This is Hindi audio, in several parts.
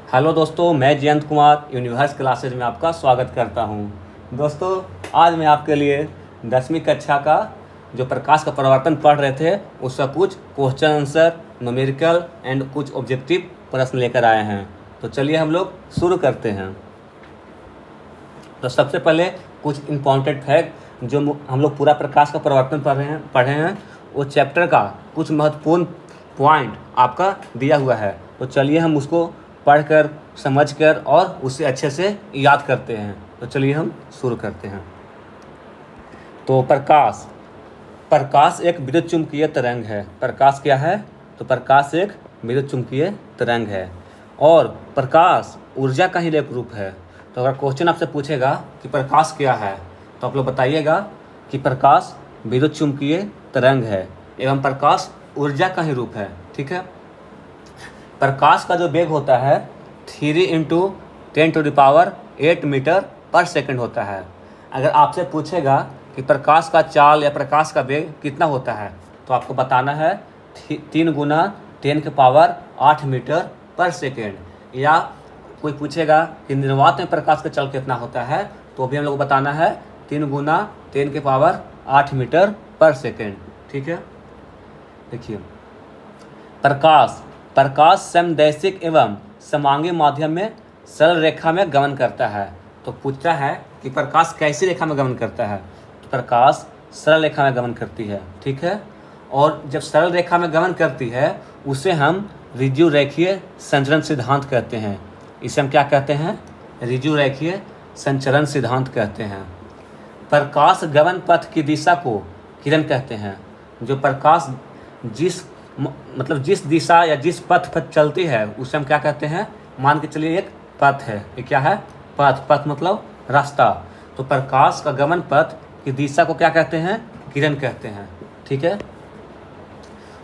हेलो दोस्तों, मैं जयंत कुमार यूनिवर्स क्लासेज में आपका स्वागत करता हूं। दोस्तों, आज मैं आपके लिए 10वीं कक्षा का जो प्रकाश का परावर्तन पढ़ रहे थे उसका कुछ क्वेश्चन आंसर, न्यूमेरिकल एंड कुछ ऑब्जेक्टिव प्रश्न लेकर आए हैं। तो चलिए हम लोग शुरू करते हैं। तो सबसे पहले कुछ इम्पॉर्टेंट फैक्ट जो हम लोग पूरा प्रकाश का परावर्तन पढ़े हैं वो चैप्टर का कुछ महत्वपूर्ण पॉइंट आपका दिया हुआ है। तो चलिए हम उसको पढ़कर, समझकर और उसे अच्छे से याद करते हैं। तो चलिए हम शुरू करते हैं। तो प्रकाश एक विद्युत चुम्बकीय तरंग है। प्रकाश क्या है? तो प्रकाश एक विद्युत चुम्बकीय तरंग है और प्रकाश ऊर्जा का ही एक रूप है। तो अगर क्वेश्चन आपसे पूछेगा कि प्रकाश क्या है, तो आप लोग बताइएगा कि प्रकाश विद्युत चुम्बकीय तरंग है एवं प्रकाश ऊर्जा का ही रूप है। ठीक है। प्रकाश का जो वेग होता है 3 × 10⁸ मीटर पर सेकंड होता है। अगर आपसे पूछेगा कि प्रकाश का चाल या प्रकाश का वेग कितना होता है, तो आपको बताना है 3 × 10⁸ मीटर पर सेकंड। या कोई पूछेगा कि निर्वात में प्रकाश का चाल कितना होता है, तो भी हम लोग बताना है 3 × 10⁸ मीटर पर सेकंड। ठीक है। देखिए, प्रकाश समदैशिक एवं समांगी माध्यम में सरल रेखा में गमन करता है। तो पूछता है कि प्रकाश कैसी रेखा में गमन करता है, तो प्रकाश सरल रेखा में गमन करती है। ठीक है। और जब सरल रेखा में गमन करती है उसे हम ऋजु रेखीय संचरण सिद्धांत कहते हैं। इसे हम क्या कहते हैं? ऋजु रेखीय संचरण सिद्धांत कहते हैं। प्रकाश गमन पथ की दिशा को किरण कहते हैं। जो प्रकाश जिस दिशा या जिस पथ पर चलती है उसे हम क्या कहते हैं? मान के चलिए एक पथ है। ये क्या है? पथ मतलब रास्ता। तो प्रकाश का गमन पथ की दिशा को क्या कहते हैं? किरण कहते हैं। ठीक है।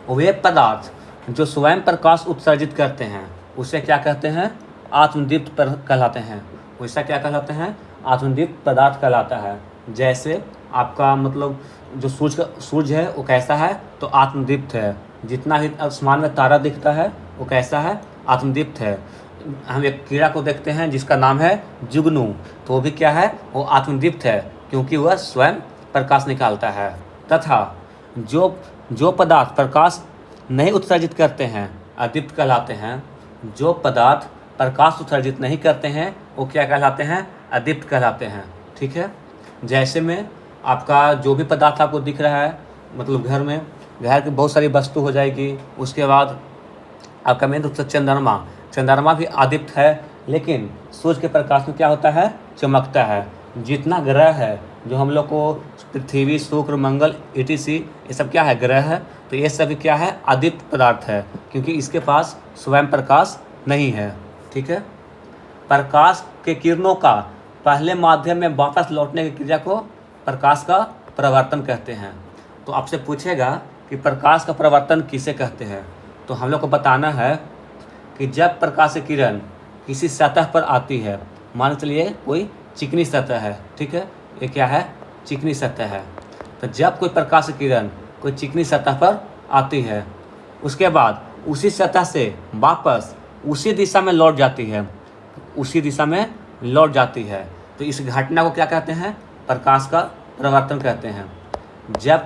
वे पदार्थ जो स्वयं प्रकाश उत्सर्जित करते हैं उसे क्या कहते हैं? आत्मदीप्त कहलाते हैं। वैसा क्या कहलाते हैं? आत्मदीप्त पदार्थ कहलाता है। जैसे आपका मतलब जो सूर्य है वो कैसा है? तो आत्मदीप्त है। जितना ही आसमान में तारा दिखता है वो कैसा है? आत्मदीप्त है। हम एक कीड़ा को देखते हैं जिसका नाम है जुगनू, तो वो भी क्या है? वो आत्मदीप्त है क्योंकि वह स्वयं प्रकाश निकालता है। तथा जो पदार्थ प्रकाश नहीं उत्सर्जित करते हैं अदीप्त कहलाते हैं। जो पदार्थ प्रकाश उत्सर्जित नहीं करते हैं वो क्या कहलाते हैं? अदीप्त कहलाते हैं। ठीक है। जैसे में आपका जो भी पदार्थ आपको दिख रहा है, मतलब घर की बहुत सारी वस्तु हो जाएगी। उसके बाद आपका मेन रूप से चंद्रमा भी अदीप्त है, लेकिन सूर्य के प्रकाश में क्या होता है? चमकता है। जितना ग्रह है जो हम लोग को पृथ्वी, शुक्र, मंगल etc, ये सब क्या है? ग्रह है। तो ये सभी क्या है? अदीप्त पदार्थ है क्योंकि इसके पास स्वयं प्रकाश नहीं है। ठीक है। प्रकाश के किरणों का पहले माध्यम में वापस लौटने की क्रिया को प्रकाश का परावर्तन कहते हैं। तो आपसे पूछेगा कि प्रकाश का परावर्तन किसे कहते हैं, तो हम लोग को बताना है कि जब प्रकाश की किरण किसी सतह पर आती है, मान चलिए कोई चिकनी सतह है। ठीक है। ये क्या है? चिकनी सतह है। तो जब कोई प्रकाश की किरण कोई चिकनी सतह पर आती है, उसके बाद उसी सतह से वापस उसी दिशा में लौट जाती है, तो इस घटना को क्या कहते हैं? प्रकाश का परावर्तन कहते हैं। जब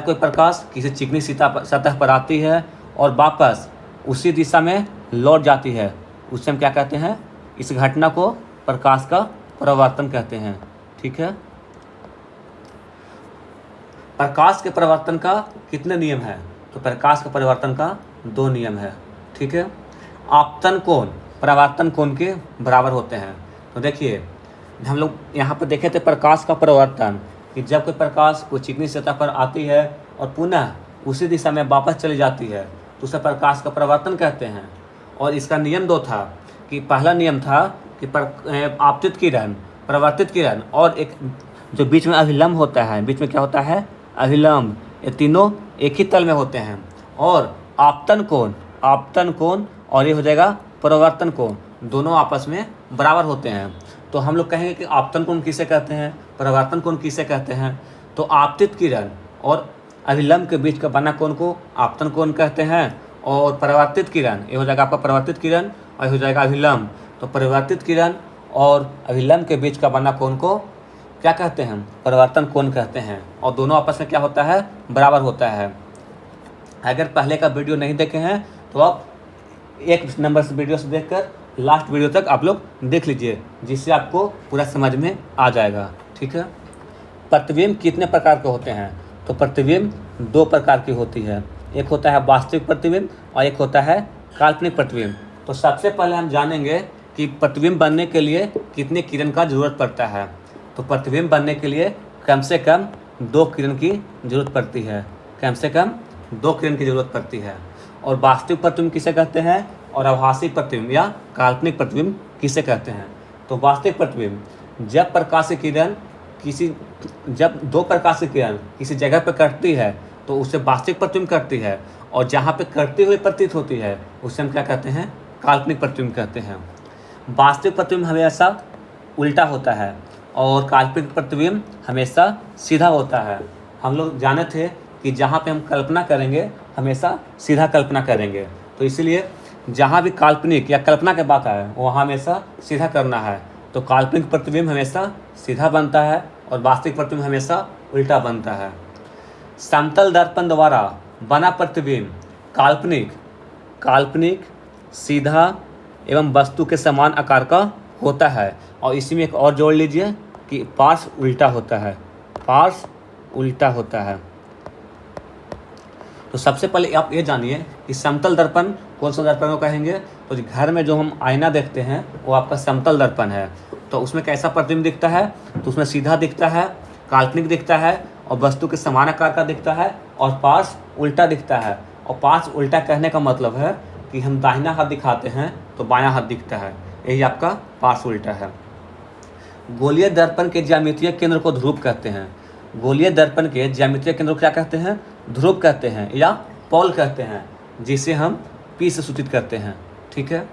कोई प्रकाश किसी चिकनी सतह पर आती है और वापस उसी दिशा में लौट जाती है, उसे हम क्या कहते हैं? इस घटना को प्रकाश का परावर्तन कहते हैं। ठीक है। प्रकाश के परावर्तन का कितने नियम है? तो प्रकाश के परिवर्तन का 2 नियम है। ठीक है। आपतन कोण परावर्तन कोण के बराबर होते हैं। तो देखिए, हम लोग यहाँ पर देखे थे प्रकाश का परावर्तन कि जब कोई प्रकाश कोई चिकनी सतह पर आती है और पुनः उसी दिशा में वापस चली जाती है तो उसे प्रकाश का परावर्तन कहते हैं। और इसका नियम 2 था कि पहला नियम था कि आपतित किरण, परावर्तित किरण और एक जो बीच में अभिलंब होता है, बीच में क्या होता है? अभिलंब। ये तीनों एक ही तल में होते हैं। और आपतन कोण और ये हो जाएगा परावर्तन कोण, दोनों आपस में बराबर होते हैं। तो हम लोग कहेंगे कि आपतन कोण किसे कहते हैं, परावर्तन कोण किसे कहते हैं? तो आपतित किरण और अभिलंब के बीच का बना कोण को आपतन कोण कहते हैं। और परावर्तित किरण, ये हो जाएगा आपका परावर्तित किरण और ये हो जाएगा अभिलंब। तो परिवर्तित किरण और अभिलंब के बीच का बना कोण को क्या कहते हैं? परिवर्तन कोण कहते हैं। और दोनों आपस में क्या होता है? बराबर होता है। अगर पहले का वीडियो नहीं देखे हैं तो आप एक नंबर से वीडियो से देखकर लास्ट वीडियो तक आप लोग देख लीजिए, जिससे आपको पूरा समझ में आ जाएगा। ठीक है। प्रतिबिंब कितने प्रकार के होते हैं? तो प्रतिबिंब 2 प्रकार की होती है। एक होता है वास्तविक प्रतिबिंब और एक होता है काल्पनिक प्रतिबिंब। तो सबसे पहले हम जानेंगे कि प्रतिबिंब बनने के लिए कितने किरण का जरूरत पड़ता है। तो प्रतिबिंब बनने के लिए कम से कम 2 किरण की जरूरत पड़ती है। कम से कम 2 किरण की जरूरत पड़ती है। और वास्तविक प्रतिबिंब किसे कहते हैं और आभासी प्रतिबिंब या काल्पनिक प्रतिबिंब किसे कहते हैं? तो वास्तविक प्रतिबिंब जब 2 प्रकाश की किरण किसी जगह पर कटती है तो उसे वास्तविक प्रतिबिंब करती है, और जहाँ पे कटती हुई प्रतीत होती है उसे हम क्या कहते हैं? काल्पनिक प्रतिबिंब कहते हैं। वास्तविक प्रतिबिंब हमेशा उल्टा होता है और काल्पनिक प्रतिबिंब हमेशा सीधा होता है। हम लोग जाने थे कि जहाँ पे हम कल्पना करेंगे हमेशा सीधा कल्पना करेंगे, तो इसलिए जहाँ भी काल्पनिक या कल्पना के बात आए वहाँ हमेशा सीधा करना है। तो काल्पनिक प्रतिबिंब हमेशा सीधा बनता है और वास्तविक प्रतिबिंब हमेशा उल्टा बनता है। समतल दर्पण द्वारा बना प्रतिबिंब काल्पनिक, सीधा एवं वस्तु के समान आकार का होता है। और इसी में एक और जोड़ लीजिए कि पार्श्व उल्टा होता है। पार्श्व उल्टा होता है। तो सबसे पहले आप ये जानिए कि समतल दर्पण कौन सा दर्पण को कहेंगे। तो घर में जो हम आईना देखते हैं वो आपका समतल दर्पण है। तो उसमें कैसा प्रतिबिंब दिखता है? तो उसमें सीधा दिखता है, काल्पनिक दिखता है और वस्तु के समान आकार का दिखता है और पार्श्व उल्टा दिखता है। और पार्श्व उल्टा कहने का मतलब है कि हम दाहिना हाथ दिखाते हैं तो बायां हाथ दिखता है, यही आपका पार्श्व उल्टा है। गोलीय दर्पण के ज्यामितीय केंद्र को ध्रुव कहते हैं। गोलीय दर्पण के ज्यामितीय केंद्र को क्या कहते हैं? ध्रुव कहते हैं या पोल कहते हैं, जिसे हम P से सूचित करते हैं। ठीक है।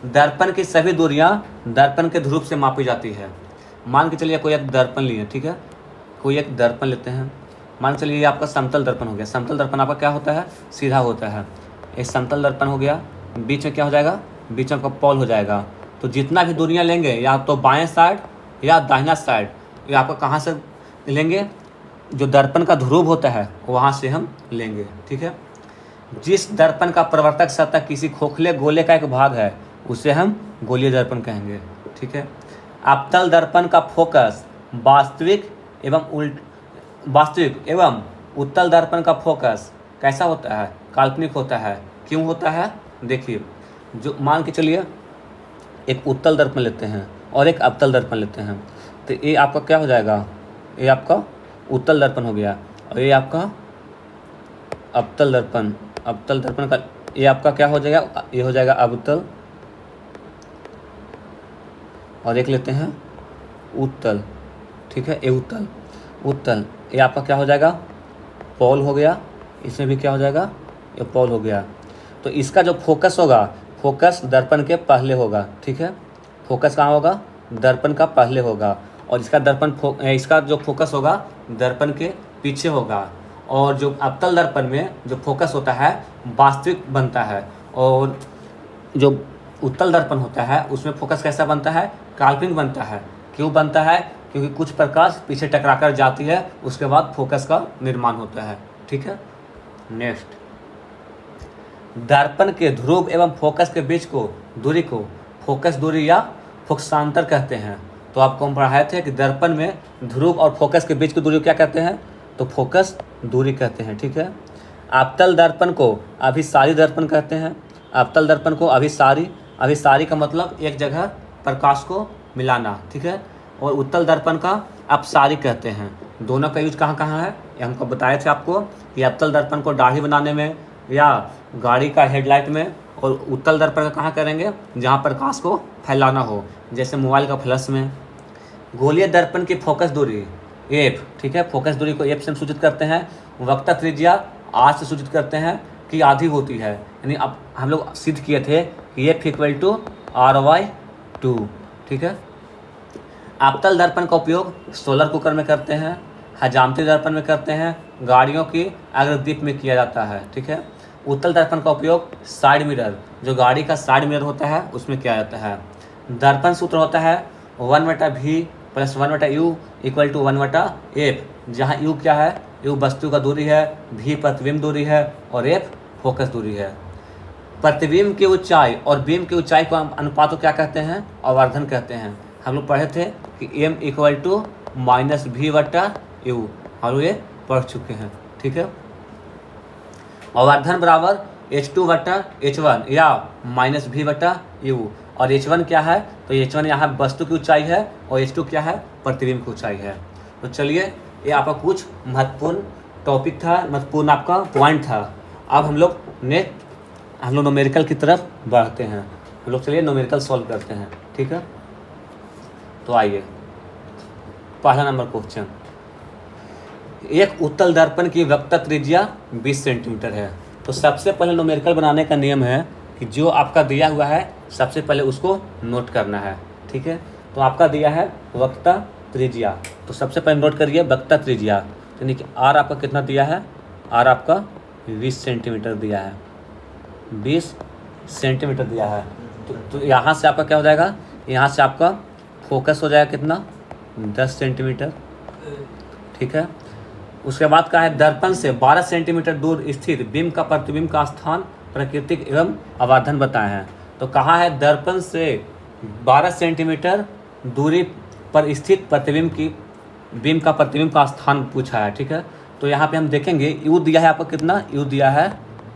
दर्पण की सभी दूरियां दर्पण के ध्रुव से मापी जाती है। मान के चलिए कोई एक दर्पण लिए, ठीक है, कोई एक दर्पण लेते हैं। मान के चलिए ये आपका समतल दर्पण हो गया। समतल दर्पण आपका क्या होता है? सीधा होता है। एक समतल दर्पण हो गया, बीच में क्या हो जाएगा? बीच में आपका पोल हो जाएगा। तो जितना भी दूरियां लेंगे या तो बाएं साइड या दाहिना साइड, ये आपको कहाँ से लेंगे? जो दर्पण का ध्रुव होता है वहाँ से हम लेंगे। ठीक है। जिस दर्पण का प्रवर्तक सतह किसी खोखले गोले का एक भाग है उसे हम गोलीय दर्पण कहेंगे। ठीक है। अवतल दर्पण का फोकस वास्तविक एवं उत्तल दर्पण का फोकस कैसा होता है? काल्पनिक होता है। क्यों होता है? देखिए, जो मान के चलिए एक उत्तल दर्पण लेते हैं और एक अवतल दर्पण लेते हैं, तो ये आपका क्या हो जाएगा? ये आपका उत्तल दर्पण हो गया और ये आपका अवतल दर्पण। अवतल दर्पण का ये आपका क्या हो जाएगा? ये हो जाएगा अवतल, और एक लेते हैं उत्तल। ठीक है। ये उत्तल ये आपका क्या हो जाएगा? पोल हो गया। इसमें भी क्या हो जाएगा? ये पोल हो गया। तो इसका जो फोकस होगा, फोकस दर्पण के पहले होगा। ठीक है। फोकस कहाँ होगा? दर्पण का पहले होगा। और इसका जो फोकस होगा दर्पण के पीछे होगा। और जो अवतल दर्पण में जो फोकस होता है वास्तविक बनता है, और जो उत्तल दर्पण होता है उसमें फोकस कैसा बनता है? काल्पनिक बनता है। क्यों बनता है? क्योंकि कुछ प्रकाश पीछे टकराकर जाती है, उसके बाद फोकस का निर्माण होता है। ठीक है। नेक्स्ट, दर्पण के ध्रुव एवं फोकस के बीच को दूरी को फोकस दूरी या फोकसांतर कहते हैं। तो आपको हम पढ़ाए थे कि दर्पण में ध्रुव और फोकस के बीच की दूरी को क्या कहते हैं? तो फोकस दूरी कहते हैं। ठीक है। अवतल दर्पण को अभिसारी दर्पण कहते हैं। अवतल दर्पण को अभिसारी का मतलब एक जगह प्रकाश को मिलाना। ठीक है। और उत्तल दर्पण का अपसारी कहते हैं। दोनों का यूज कहाँ कहाँ है ये हमको बताए थे आपको कि अवतल दर्पण को दाढ़ी बनाने में या गाड़ी का हेडलाइट में, और उत्तल दर्पण का कहाँ करेंगे? जहाँ प्रकाश को फैलाना हो, जैसे मोबाइल का फ्लैश में। गोलीय दर्पण की फोकस दूरी एफ। ठीक है। फोकस दूरी को एफ से हम सूचित करते हैं। वक्रता त्रिज्या आर से सूचित करते हैं कि आधी होती है। यानी अब हम लोग सिद्ध किए थे कि एफ इक्वल टू R/2। ठीक है। अवतल दर्पण का उपयोग सोलर कुकर में करते हैं, हजामती दर्पण में करते हैं, गाड़ियों की अग्रदीप में किया जाता है। ठीक है। उत्तल दर्पण का उपयोग साइड मिरर, जो गाड़ी का साइड मिरर होता है उसमें किया जाता है। दर्पण सूत्र होता है 1/v plus 1/u equal to 1/f, जहाँ u क्या है, u वस्तु का दूरी है, v प्रतिबिंब दूरी है और f फोकस दूरी है। प्रतिबिंब की ऊंचाई और बीम की ऊंचाई को अनुपात को क्या कहते हैं, आवर्धन कहते हैं। हम लोग पढ़े थे कि m इक्वल टू -v/u, हम लोग ये पढ़ चुके हैं, ठीक है। आवर्धन बराबर h2/h1 या -v/u, और h1 क्या है, तो h1 यहाँ वस्तु की ऊंचाई है और h2 क्या है, प्रतिबिंब की ऊंचाई है। तो चलिए, ये आपका कुछ महत्वपूर्ण टॉपिक था, महत्वपूर्ण आपका पॉइंट था। अब हम लोग न्यूमेरिकल की तरफ बढ़ते हैं। हम लोग चलिए न्यूमेरिकल सॉल्व करते हैं, ठीक है। तो आइए, पहला नंबर क्वेश्चन, एक उत्तल दर्पण की वक्रता त्रिज्या 20 सेंटीमीटर है। तो सबसे पहले न्यूमेरिकल बनाने का नियम है कि जो आपका दिया हुआ है सबसे पहले उसको नोट करना है, ठीक है। तो आपका दिया है वक्रता त्रिज्या, तो सबसे पहले नोट करिए वक्रता त्रिज्या, यानी कि आर आपका कितना दिया है, आर आपका 20 सेंटीमीटर दिया है, 20 सेंटीमीटर दिया है। तो यहाँ से आपका क्या हो जाएगा, यहाँ से आपका फोकस हो जाएगा कितना, 10 सेंटीमीटर, ठीक है। उसके बाद का है दर्पण से 12 सेंटीमीटर दूर स्थित बिंब का प्रतिबिंब का स्थान, प्राकृतिक एवं आवर्धन बताए हैं। तो कहाँ है, दर्पण से 12 सेंटीमीटर दूरी पर स्थित बिंब का प्रतिबिंब का स्थान पूछा है, ठीक है। तो यहाँ पे हम देखेंगे यू दिया है आपको कितना, यू दिया है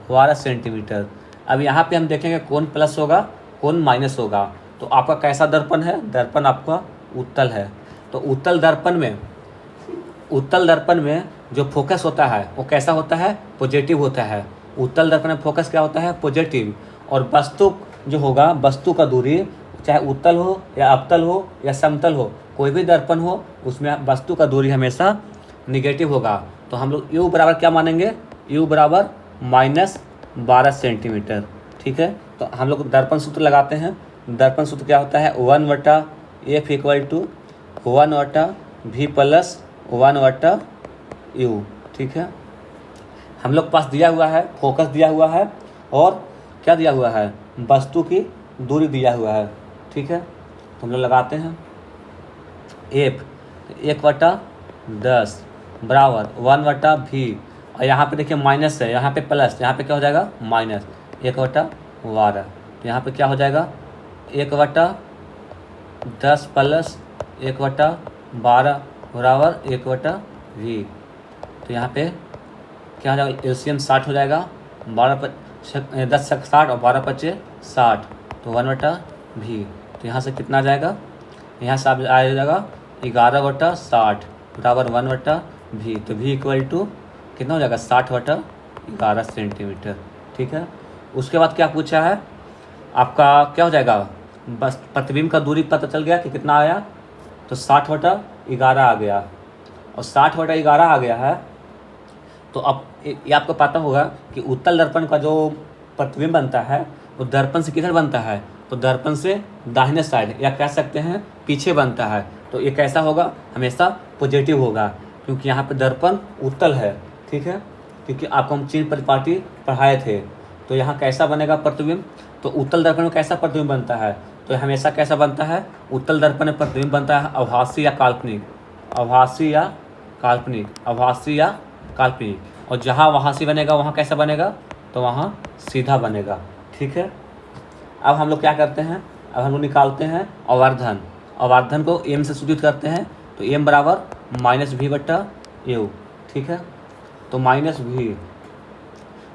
12 सेंटीमीटर। अब यहाँ पे हम देखेंगे कौन प्लस होगा कौन माइनस होगा। तो आपका कैसा दर्पण है, दर्पण आपका उत्तल है। तो उत्तल दर्पण में जो फोकस होता है वो कैसा होता है, पॉजिटिव होता है। उत्तल दर्पण में फोकस क्या होता है, पॉजिटिव। और वस्तु जो होगा, वस्तु का दूरी, चाहे उत्तल हो या अवतल हो या समतल हो, कोई भी दर्पण हो उसमें वस्तु का दूरी हमेशा निगेटिव होगा। तो हम लोग u बराबर क्या मानेंगे, u बराबर -12 सेंटीमीटर, ठीक है। तो हम लोग दर्पण सूत्र लगाते हैं। दर्पण सूत्र क्या होता है, 1/f equal to 1/v plus 1/u, ठीक है। हम लोग पास दिया हुआ है फोकस दिया हुआ है और क्या दिया हुआ है, वस्तु की दूरी दिया हुआ है, ठीक है। तो हम लोग लगाते हैं f 1/10 बराबर 1/v, और यहाँ पे देखिए माइनस है, यहाँ पे प्लस, यहाँ पे क्या हो जाएगा माइनस 1/12। तो यहाँ पे क्या हो जाएगा 1/10 प्लस 1/12 बराबर 1/v। तो यहाँ पे क्या हो जाएगा, एलसीएम 60 हो जाएगा, 10 60 और 12 × 60, तो 1/v। तो यहाँ से कितना आ जाएगा, यहाँ से आ जाएगा 11/60 बराबर 1/v। तो v इक्वल टू कितना हो जाएगा 60/11 सेंटीमीटर, ठीक है। उसके बाद क्या पूछा है, आपका क्या हो जाएगा, बस प्रतिबिंब का दूरी पता चल गया कि कितना आया, तो 60/11 आ गया। और 60/11 आ गया है। तो अब ये आपको पता होगा कि उत्तल दर्पण का जो प्रतिबिंब बनता है वो दर्पण से किधर बनता है, तो दर्पण से दाहिने साइड या कह सकते हैं पीछे बनता है। तो ये कैसा होगा, हमेशा पॉजिटिव होगा, क्योंकि यहाँ पे दर्पण उत्तल है, ठीक है। क्योंकि आपको हम चिन्ह परिपाटी पढ़ाए थे। तो यहाँ कैसा बनेगा प्रतिबिंब, तो उत्तल दर्पण में कैसा प्रतिबिंब बनता है, तो हमेशा कैसा बनता है, उत्तल दर्पण में प्रतिबिंब बनता है आभासी या काल्पनिक, आभासी या काल्पनिक। और जहाँ आभासी बनेगा वहाँ कैसा बनेगा, तो वहाँ सीधा बनेगा, ठीक है। अब हम लोग क्या करते हैं, अब हम लोग निकालते हैं आवर्धन को m से सूचित करते हैं। तो m बराबर -v/u, ठीक है। तो -v,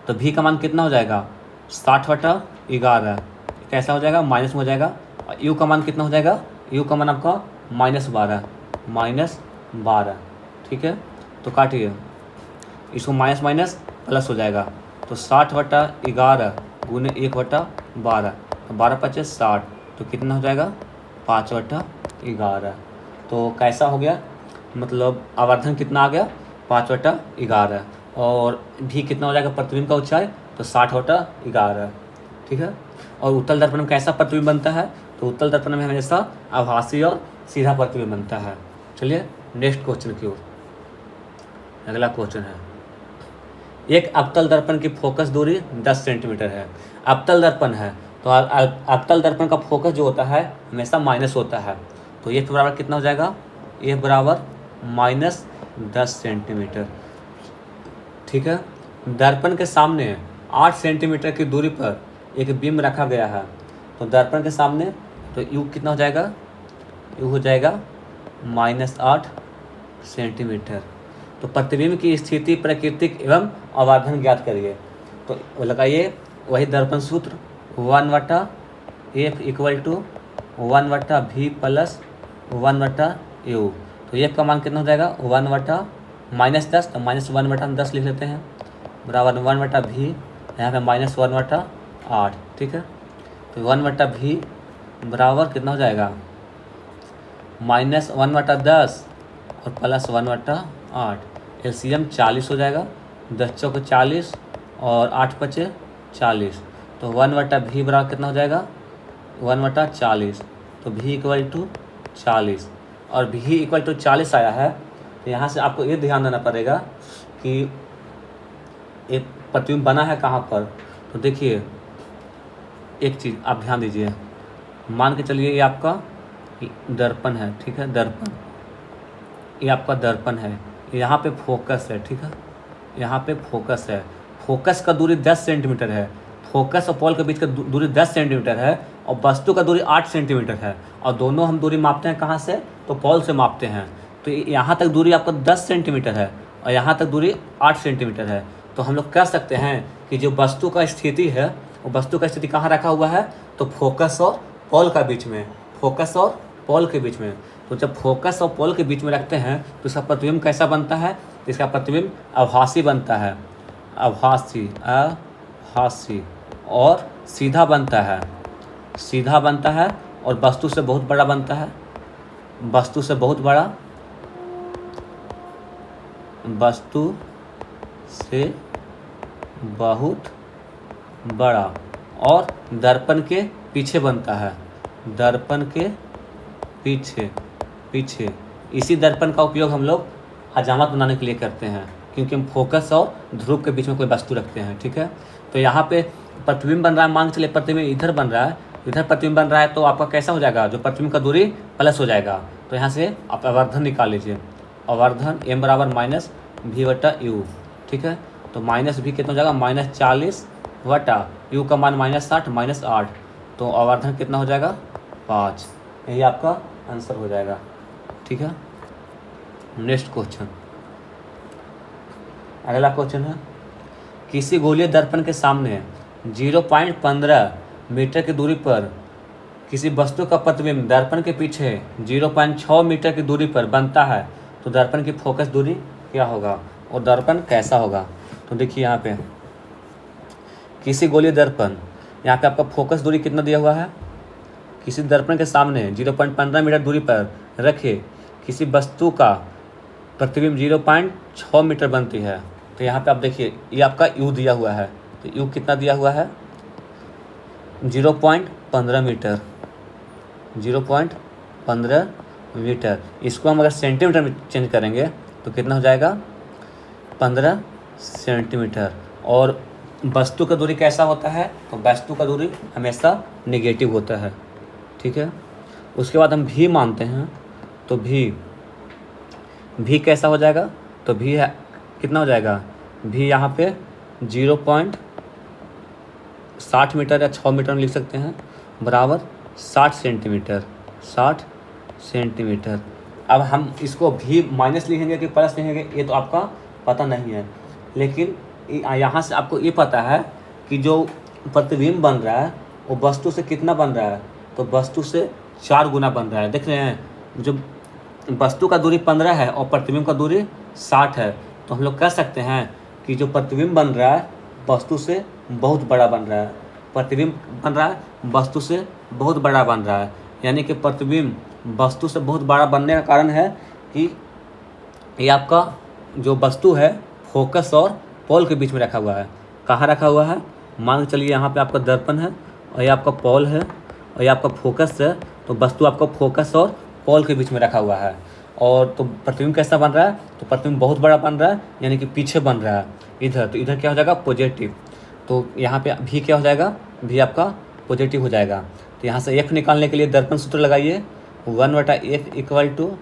तो v का मान कितना हो जाएगा 60/11, कैसा हो जाएगा माइनस में हो जाएगा। और u का मान कितना हो जाएगा, u का मान आपका -12, ठीक है। तो काटिए, इसको माइनस माइनस प्लस हो जाएगा। तो 60/11 गुने 1/12, 12 × 5 = 60, तो कितना हो जाएगा 5/11। तो कैसा हो गया, मतलब आवर्धन कितना आ गया 5/11, और भी कितना हो जाएगा प्रतिबिंब का ऊंचाई, तो 60/11, ठीक है। और उत्तल दर्पण में कैसा प्रतिबिंब बनता है, तो उत्तल दर्पण में हमेशा आभासी और सीधा प्रतिबिंब बनता है। चलिए नेक्स्ट क्वेश्चन की ओर, अगला क्वेश्चन है, एक अवतल दर्पण की फोकस दूरी 10 सेंटीमीटर है। अवतल दर्पण है तो अवतल दर्पण का फोकस जो होता है हमेशा माइनस होता है। तो ये बराबर कितना हो जाएगा, ये बराबर -10 सेंटीमीटर। ठीक है। दर्पण के सामने 8 सेंटीमीटर की दूरी पर एक बिंब रखा गया है। तो दर्पण के सामने तो यू कितना हो जाएगा, यू हो जाएगा -8 सेंटीमीटर। तो प्रतिबिंब की स्थिति प्राकृतिक एवं आवर्धन ज्ञात करिए। तो लगाइए वही दर्पण सूत्र 1/f = 1/v + 1/u। तो एफ का मान कितना हो जाएगा, 1/-10, तो -1/10 लिख लेते हैं, बराबर 1/v, यहाँ पे -1/8। ठीक है। तो 1/v बराबर कितना हो जाएगा, -1/10 और +1/8। एलसीएम 40 हो जाएगा, 10 चौक 40 और 8 पचे 40। तो 1/v बराबर कितना हो जाएगा, 1/40। तो v = 40 और v = 40 आया है। तो यहाँ से आपको ये ध्यान देना पड़ेगा कि एक प्रतिबिंब बना है कहाँ पर। तो देखिए एक चीज़ आप ध्यान दीजिए, मान के चलिए ये आपका दर्पण है। ठीक है, दर्पण, ये आपका दर्पण है, यहाँ पे फोकस है। ठीक है, यहाँ पे फोकस है। फोकस का दूरी 10 सेंटीमीटर है। फोकस और पॉल के बीच का दूरी 10 सेंटीमीटर है और वस्तु का दूरी 8 सेंटीमीटर है। और दोनों हम दूरी मापते हैं कहाँ से, तो पॉल से मापते हैं। तो यहाँ तक दूरी आपका 10 सेंटीमीटर है और यहाँ तक दूरी 8 सेंटीमीटर है। तो हम लोग कह सकते हैं कि जो वस्तु का स्थिति है वो वस्तु का स्थिति कहाँ रखा हुआ है, तो फोकस और पॉल का बीच में, फोकस और पॉल के बीच में। तो जब फोकस और पॉल के बीच में रखते हैं तो इसका प्रतिबिंब कैसा बनता है, तो इसका प्रतिबिंब आभासी बनता है, आभासी, आभासी और सीधा बनता है, सीधा बनता है और वस्तु से बहुत बड़ा बनता है, वस्तु से बहुत बड़ा, वस्तु से बहुत बड़ा और दर्पण के पीछे बनता है, दर्पण के पीछे, पीछे। इसी दर्पण का उपयोग हम लोग हजामत बनाने के लिए करते हैं, क्योंकि हम फोकस और ध्रुव के बीच में कोई वस्तु रखते हैं। ठीक है। तो यहाँ पे प्रतिबिंब बन रहा है, मान के चलिए प्रतिबिंब इधर बन रहा है, इधर प्रतिबिंब बन रहा है, तो आपका कैसा हो जाएगा, जो प्रतिबिंब का दूरी प्लस हो जाएगा। तो यहाँ से आप आवर्धन निकाल लीजिए, आवर्धन m = -v/u। ठीक है। तो -v कितना हो जाएगा, -40/u का मान -60 -8। तो आवर्धन कितना हो जाएगा, 5। यही आपका आंसर हो जाएगा। ठीक है। नेक्स्ट क्वेश्चन, अगला क्वेश्चन है, किसी गोलीय दर्पण के सामने 0.15 मीटर की दूरी पर किसी वस्तु का प्रतिबिंब दर्पण के पीछे 0.6 मीटर की दूरी पर बनता है, तो दर्पण की फोकस दूरी क्या होगा और दर्पण कैसा होगा। तो देखिए यहाँ पे किसी गोलीय दर्पण, यहाँ पे आपका फोकस दूरी कितना दिया हुआ है, किसी दर्पण के सामने 0.15 मीटर दूरी पर रखे किसी वस्तु का प्रतिबिंब 0.6 मीटर बनती है। तो यहाँ पे आप देखिए ये आपका u दिया हुआ है, तो u कितना दिया हुआ है, 0.15 मीटर, 0.15 मीटर। इसको हम अगर सेंटीमीटर में चेंज करेंगे तो कितना हो जाएगा, 15 सेंटीमीटर। और वस्तु का दूरी कैसा होता है, तो वस्तु का दूरी हमेशा नेगेटिव होता है। ठीक है। उसके बाद हम भी मानते हैं, तो भी कैसा हो जाएगा, तो भी है कितना हो जाएगा, भी यहाँ पे 0.60 मीटर या 6 मीटर में लिख सकते हैं, बराबर 60 सेंटीमीटर, 60 सेंटीमीटर। अब हम इसको भी माइनस लिखेंगे कि प्लस लिखेंगे ये तो आपका पता नहीं है, लेकिन यहाँ से आपको ये पता है कि जो प्रतिबिंब बन रहा है वो वस्तु से कितना बन रहा है, तो वस्तु से 4 गुना बन रहा है। देख रहे हैं, जो वस्तु का दूरी 15 है और प्रतिबिंब का दूरी 60 है, तो हम लोग कह सकते हैं कि जो प्रतिबिंब बन रहा है वस्तु से बहुत बड़ा बन रहा है, प्रतिबिंब बन रहा है वस्तु से बहुत बड़ा बन रहा है। यानी कि प्रतिबिंब वस्तु से बहुत बड़ा बनने का कारण है कि ये आपका जो वस्तु है फोकस और पॉल के बीच में रखा हुआ है। कहाँ रखा हुआ है, मान के चलिए यहाँ पे आपका दर्पण है और ये आपका पॉल है और ये आपका फोकस है, तो वस्तु आपका फोकस और पॉल के बीच में रखा हुआ है। और तो प्रतिबिंब कैसा बन रहा है, तो प्रतिबिंब बहुत बड़ा बन रहा है, यानी कि पीछे बन रहा है। इधर, तो इधर क्या हो जाएगा पॉजिटिव, तो यहाँ पे भी क्या हो जाएगा, भी आपका पॉजिटिव हो जाएगा। तो यहाँ से एफ निकालने के लिए दर्पण सूत्र लगाइए, 1/f equal to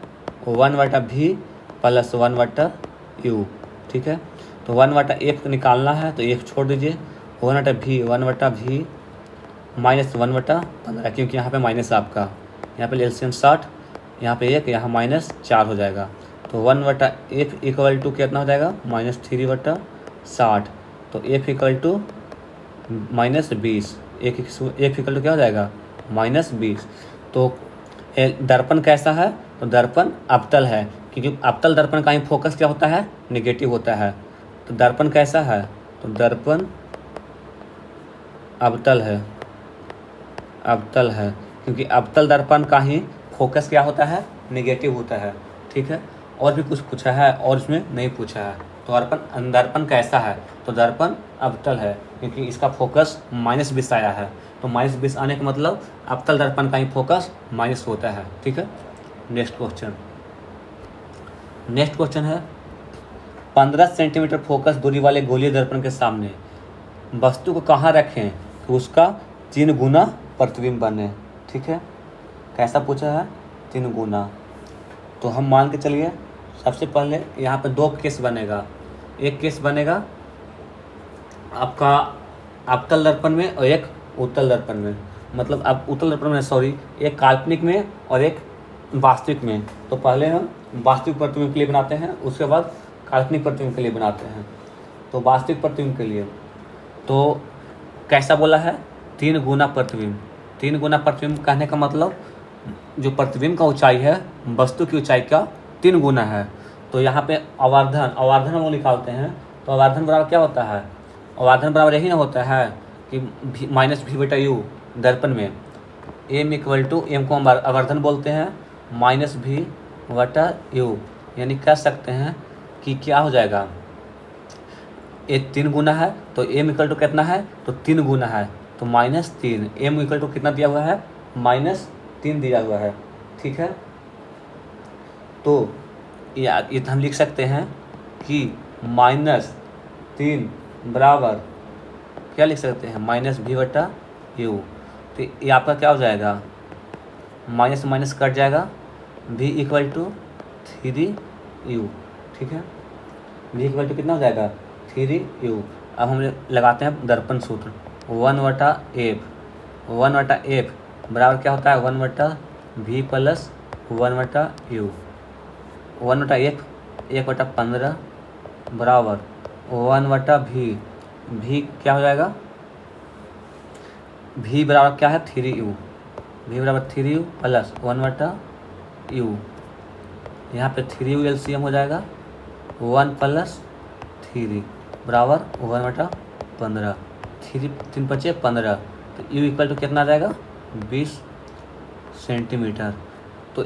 1/v plus 1/u, ठीक है। तो 1/f निकालना है तो एक छोड़ दीजिए, 1/v माइनस 1/15, क्योंकि यहाँ पे माइनस आपका, यहाँ पे एलसीएम 60, यहाँ पे 1, यहाँ -4 हो जाएगा। तो 1/f इक्वल टू कितना हो जाएगा, -3/60। तो f equal to -20, f equal to क्या हो जाएगा, -20। तो दर्पण कैसा है, तो दर्पण अवतल है, क्योंकि अवतल दर्पण का ही फोकस क्या होता है, नेगेटिव होता है। तो दर्पण कैसा है, तो दर्पण अवतल है, अवतल है, क्योंकि अवतल दर्पण का ही फोकस क्या होता है, नेगेटिव होता है, ठीक है। और भी कुछ पूछा है और इसमें नहीं पूछा है। तो दर्पण कैसा है, तो दर्पण अवतल है, क्योंकि इसका फोकस -20 आया है। तो -20 आने का मतलब अवतल दर्पण का ही फोकस माइनस होता है, ठीक है। नेक्स्ट क्वेश्चन है 15 सेंटीमीटर फोकस दूरी वाले गोलीय दर्पण के सामने वस्तु को कहाँ रखें कि उसका 3 गुना प्रतिबिंब बने, ठीक है। कैसा पूछा है, 3 गुना। तो हम मान के चलिए, सबसे पहले यहाँ पे 2 केस बनेगा। एक केस बनेगा आपका अवतल दर्पण में और एक उत्तल दर्पण में, मतलब अब उत्तल दर्पण में सॉरी, एक काल्पनिक में और एक वास्तविक में। तो पहले हम वास्तविक प्रतिबिंब के लिए बनाते हैं, उसके बाद काल्पनिक प्रतिबिंब के लिए बनाते हैं। तो वास्तविक प्रतिबिंब के लिए तो कैसा बोला है, 3 गुना प्रतिबिंब। 3 गुना प्रतिबिंब कहने का मतलब जो प्रतिबिंब का ऊंचाई है वस्तु की ऊंचाई का 3 गुना है। तो यहाँ पे आवर्धन हम लोग निकालते हैं। तो आवर्धन बराबर क्या होता है, आवर्धन बराबर यही ना होता है कि -v/u दर्पण में m इक्वल टू, एम को हम आवर्धन बोलते हैं, -v/u, यानी कह सकते हैं कि क्या हो जाएगा, ये 3 गुना है तो m इक्वल टू कितना है, तो 3 गुना है, तो -3। m इक्वल टू कितना दिया हुआ है, -3 दिया हुआ है, ठीक है। तो ये हम लिख सकते हैं कि -3 बराबर क्या लिख सकते हैं, -v/u। तो ये आपका क्या हो जाएगा, माइनस माइनस कट जाएगा, v इक्वल टू 3u, ठीक है। v इक्वल टू कितना हो जाएगा, 3u। अब हम लगाते हैं दर्पण सूत्र, 1/f बराबर क्या होता है, 1/v प्लस 1/u। 1/f 1/15 बराबर 1/v, v क्या हो जाएगा, v बराबर क्या है, 3u, v बराबर 3u प्लस 1/u। यहाँ पे 3u एलसीएम हो जाएगा, 1 प्लस 3 बराबर 1/15, 3 × 5 = 15। तो u इक्वल टू कितना आ जाएगा, 20 सेंटीमीटर। तो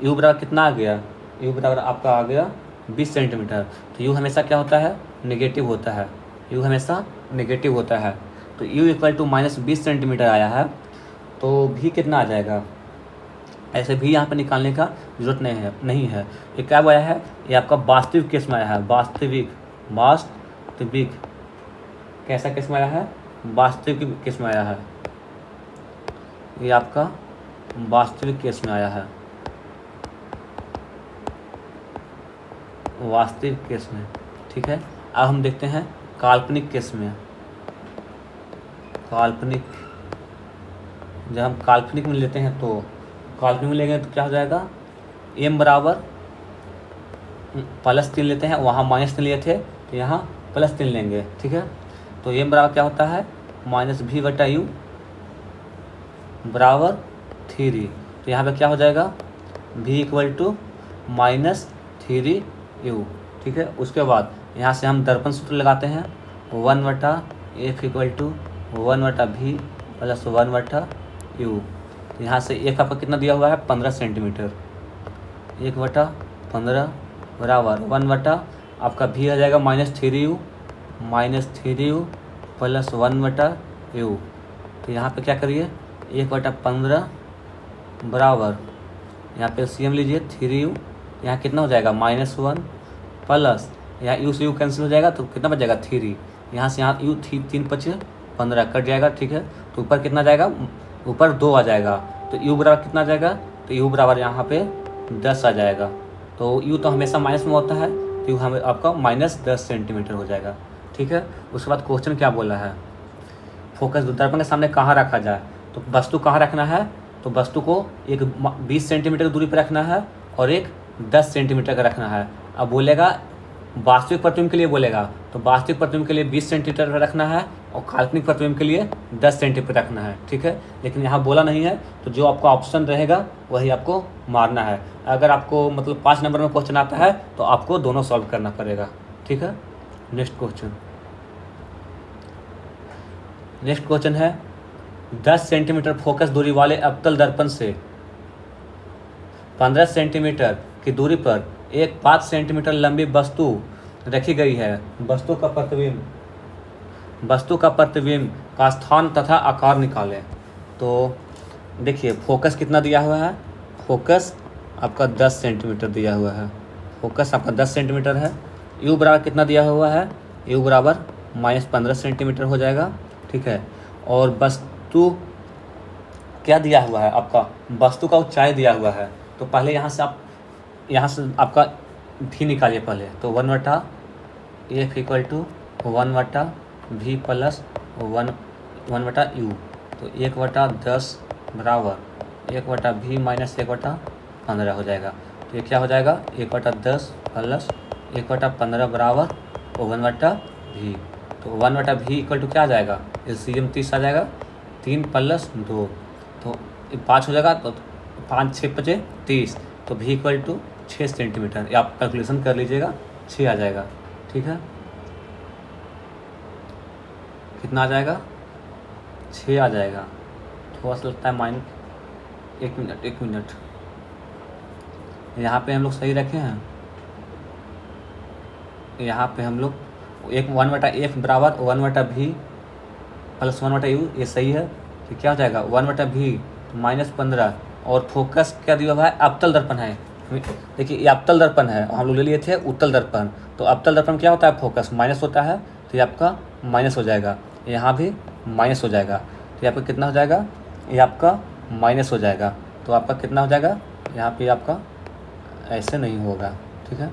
u बराबर कितना आ गया, u बराबर आपका आ गया 20 सेंटीमीटर। तो u हमेशा क्या होता है, नेगेटिव होता है, u हमेशा नेगेटिव होता है। तो u इक्वल टू -20 सेंटीमीटर आया है, तो भी कितना आ जाएगा, ऐसे भी यहाँ पे निकालने का जरूरत नहीं है। ये क्या आया है, ये आपका वास्तविक केस में आया है, वास्तविक कैसा केस में आया है, वास्तविक केस में आया है, ये आपका वास्तविक केस में आया है, वास्तविक केस में, ठीक है। अब हम देखते हैं काल्पनिक केस में। काल्पनिक, जब हम काल्पनिक में लेते हैं तो काल्पनिक में लेंगे तो क्या हो जाएगा, m बराबर +3 लेते हैं, वहाँ -3 लिए थे तो यहाँ +3 लेंगे, ठीक है। तो m बराबर क्या होता है, -v/u बराबर 3। तो यहाँ पे क्या हो जाएगा, v इक्वल टू -3u, ठीक है। उसके बाद यहाँ से हम दर्पण सूत्र लगाते हैं, 1/f equal to 1/v plus 1/u। यहाँ से एक आपका कितना दिया हुआ है, 15 सेंटीमीटर, 1/15 बराबर 1/ आपका v आ जाएगा -3u प्लस 1/u। तो यहाँ पे क्या करिए, 1/15 बराबर, यहाँ पे एलसीएम लीजिए 3u, यहाँ कितना हो जाएगा, -1 प्लस यहाँ यू से यू कैंसिल हो जाएगा तो कितना बच जाएगा 3। यहाँ से यहाँ यू 3 5 15 कट जाएगा, ठीक है। तो ऊपर कितना जाएगा, ऊपर 2 आ जाएगा, तो यू बराबर कितना आ जाएगा, तो यू बराबर यहाँ पे 10 आ जाएगा। तो यू तो हमेशा माइनस में होता है, तो यू हमें आपका -10 सेंटीमीटर हो जाएगा, ठीक है। उसके बाद क्वेश्चन क्या बोला है, फोकस दर्पण के सामने कहाँ रखा जाए। तो वस्तु कहाँ रखना है, तो वस्तु को एक 20 सेंटीमीटर की दूरी पर रखना है और एक 10 सेंटीमीटर का रखना है। अब बोलेगा वास्तविक प्रतिबिंब के लिए बोलेगा, तो वास्तविक प्रतिबिंब के लिए 20 सेंटीमीटर पर रखना है और काल्पनिक प्रतिबिंब के लिए 10 सेंटीमीटर रखना है, ठीक है। लेकिन यहाँ बोला नहीं है, तो जो आपका ऑप्शन रहेगा वही आपको मारना है। अगर आपको मतलब 5 नंबर में क्वेश्चन आता है तो आपको दोनों सॉल्व करना पड़ेगा, ठीक है। नेक्स्ट क्वेश्चन है 10 सेंटीमीटर फोकस दूरी वाले अवतल दर्पण से 15 सेंटीमीटर की दूरी पर एक 5 सेंटीमीटर लंबी वस्तु रखी गई है। वस्तु का प्रतिबिंब का स्थान तथा आकार निकालें। तो देखिए फोकस कितना दिया हुआ है, फोकस आपका 10 सेंटीमीटर दिया हुआ है, फोकस आपका 10 सेंटीमीटर है। यू बराबर कितना दिया हुआ है, यू बराबर -15 सेंटीमीटर हो जाएगा, ठीक है। और वस्तु क्या दिया हुआ है, आपका वस्तु का ऊंचाई दिया हुआ है। तो पहले यहाँ से आपका भी निकालिए पहले। तो 1/F = 1/V प्लस 1/U। तो 1/10 बराबर 1/V माइनस 1/15 हो जाएगा। तो ये क्या हो जाएगा, 1/10 प्लस 1/15 बराबर 1/V। तो 1/V = क्या आ जाएगा, LCM 30 आ जाएगा, 3 + 2 तो 5 हो जाएगा। तो 5 6 × 30, तो V = 6 सेंटीमीटर। आप कैलकुलेशन कर लीजिएगा, 6 आ जाएगा, ठीक है। कितना आ जाएगा, 6 आ जाएगा। थोड़ा सा लगता है एक मिनट यहाँ पे हम लोग सही रखे हैं। यहाँ पे हम लोग 1/F बराबर 1/V प्लस 1/U, ये सही है। तो क्या हो जाएगा 1/V -15। और फोकस क्या दिया हुआ है, अवतल दर्पण है। देखिए ये अवतल दर्पण है, हम लोग ले लिए थे उत्तल दर्पण। तो अवतल दर्पण क्या होता है, फोकस माइनस होता है, तो ये आपका माइनस हो जाएगा। यहाँ भी माइनस हो जाएगा, तो ये आपका कितना हो जाएगा, ये आपका माइनस हो जाएगा। तो आपका कितना हो जाएगा, यहाँ पे आपका ऐसे नहीं होगा, ठीक है,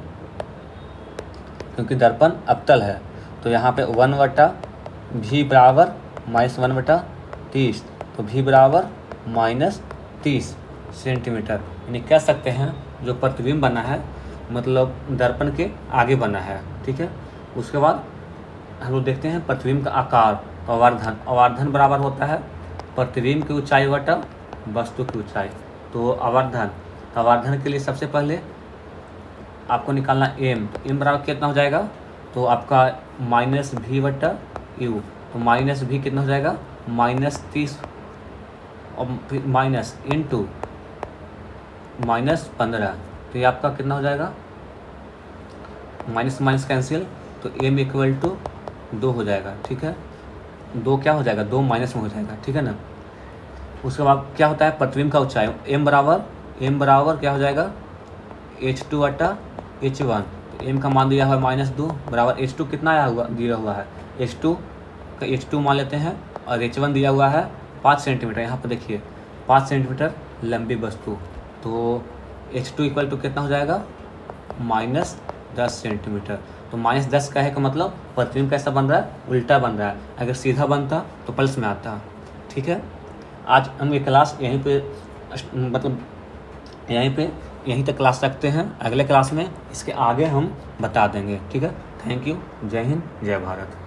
क्योंकि दर्पण अवतल है। तो यहाँ पे 1/V बराबर -1/30। तो V बराबर -30 सेंटीमीटर, यानी कह सकते हैं जो प्रतिबिंब बना है मतलब दर्पण के आगे बना है, ठीक है। उसके बाद हम लोग देखते हैं प्रतिबिंब का आकार। आवर्धन बराबर होता है प्रतिबिंब की ऊंचाई बटा वस्तु की ऊंचाई। तो आवर्धन के लिए सबसे पहले आपको निकालना m बराबर कितना हो जाएगा, तो आपका -V/U। तो -V कितना हो जाएगा, -30 और फिर माइनस इंटू -15। तो ये आपका कितना हो जाएगा, माइनस कैंसिल, तो m = 2 हो जाएगा, ठीक है। 2 क्या हो जाएगा, 2 माइनस में हो जाएगा, ठीक है ना। उसके बाद क्या होता है प्रतिबिंब का ऊंचाई, m बराबर क्या हो जाएगा, H2/H1। तो m का मान दिया हुआ है -2 बराबर H2 कितना आया हुआ दिया हुआ है, H2 मान लेते हैं, और H1 दिया हुआ है 5 सेंटीमीटर। यहाँ पर देखिए 5 सेंटीमीटर लंबी वस्तु। तो H2 = कितना हो जाएगा, -10 सेंटीमीटर। तो -10 का है का मतलब प्रतिबिंब कैसा बन रहा है, उल्टा बन रहा है। अगर सीधा बनता तो प्लस में आता, ठीक है। आज हम ये क्लास यहीं पे मतलब यहीं तक क्लास रखते हैं। अगले क्लास में इसके आगे हम बता देंगे, ठीक है। थैंक यू, जय हिंद, जय भारत।